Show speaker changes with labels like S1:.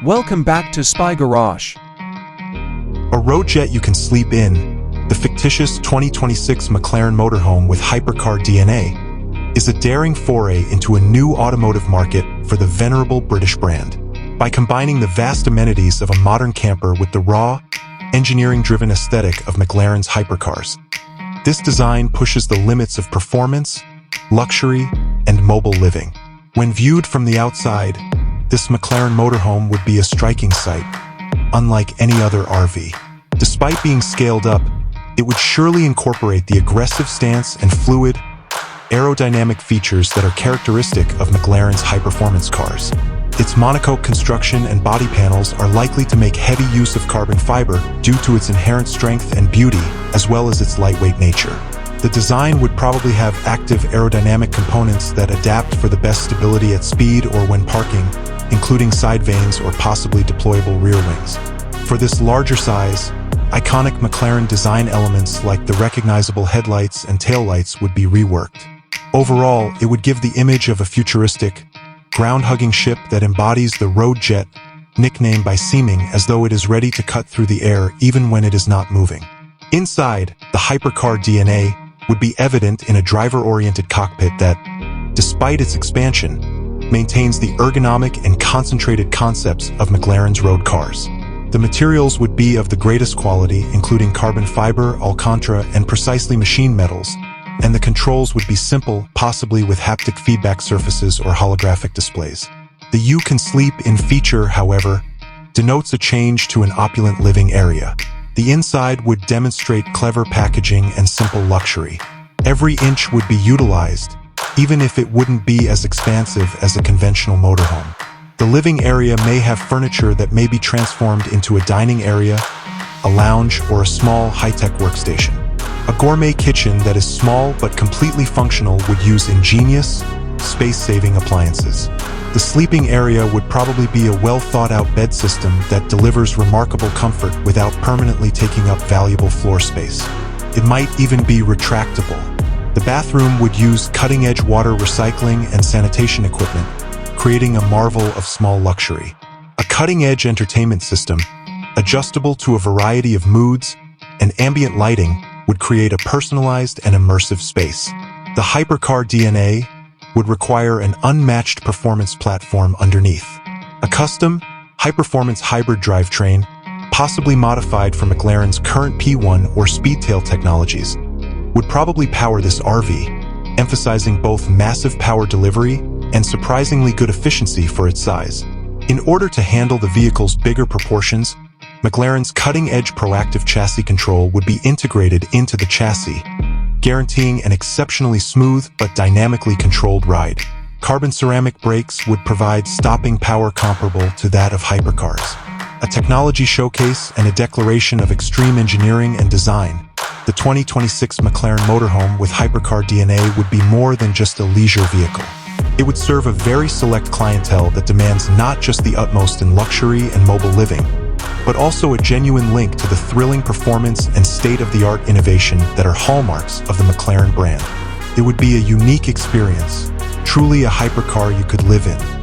S1: Welcome back to Spy Garage.
S2: A road jet you can sleep in, the fictitious 2026 McLaren Motorhome with HyperCar DNA, is a daring foray into a new automotive market for the venerable British brand. By combining the vast amenities of a modern camper with the raw, engineering-driven aesthetic of McLaren's hypercars, this design pushes the limits of performance, luxury, and mobile living. When viewed from the outside, this McLaren Motorhome would be a striking sight, unlike any other RV. Despite being scaled up, it would surely incorporate the aggressive stance and fluid, aerodynamic features that are characteristic of McLaren's high-performance cars. Its monocoque construction and body panels are likely to make heavy use of carbon fiber due to its inherent strength and beauty, as well as its lightweight nature. The design would probably have active aerodynamic components that adapt for the best stability at speed or when parking, including side vanes or possibly deployable rear wings. For this larger size, iconic McLaren design elements like the recognizable headlights and taillights would be reworked. Overall, it would give the image of a futuristic, ground-hugging ship that embodies the road jet, nicknamed by seeming as though it is ready to cut through the air even when it is not moving. Inside, the HyperCar DNA would be evident in a driver-oriented cockpit that, despite its expansion, maintains the ergonomic and concentrated concepts of McLaren's road cars. The materials would be of the greatest quality, including carbon fiber, alcantara, and precisely machined metals, and the controls would be simple, possibly with haptic feedback surfaces or holographic displays. The "you can sleep in" feature, however, denotes a change to an opulent living area. The inside would demonstrate clever packaging and simple luxury. Every inch would be utilized, even if it wouldn't be as expansive as a conventional motorhome. The living area may have furniture that may be transformed into a dining area, a lounge, or a small high-tech workstation. A gourmet kitchen that is small but completely functional would use ingenious, space-saving appliances. The sleeping area would probably be a well-thought-out bed system that delivers remarkable comfort without permanently taking up valuable floor space. It might even be retractable. The bathroom would use cutting-edge water recycling and sanitation equipment, creating a marvel of small luxury. A cutting-edge entertainment system, adjustable to a variety of moods, and ambient lighting would create a personalized and immersive space. The HyperCar DNA would require an unmatched performance platform underneath. A custom, high-performance hybrid drivetrain, possibly modified for McLaren's current P1 or Speedtail technologies, would probably power this RV, emphasizing both massive power delivery and surprisingly good efficiency for its size. In order to handle the vehicle's bigger proportions, McLaren's cutting-edge proactive chassis control would be integrated into the chassis, guaranteeing an exceptionally smooth but dynamically controlled ride. Carbon ceramic brakes would provide stopping power comparable to that of hypercars. A technology showcase and a declaration of extreme engineering and design, the 2026 McLaren Motorhome with HyperCar DNA would be more than just a leisure vehicle. It would serve a very select clientele that demands not just the utmost in luxury and mobile living, but also a genuine link to the thrilling performance and state-of-the-art innovation that are hallmarks of the McLaren brand. It would be a unique experience, truly a hypercar you could live in.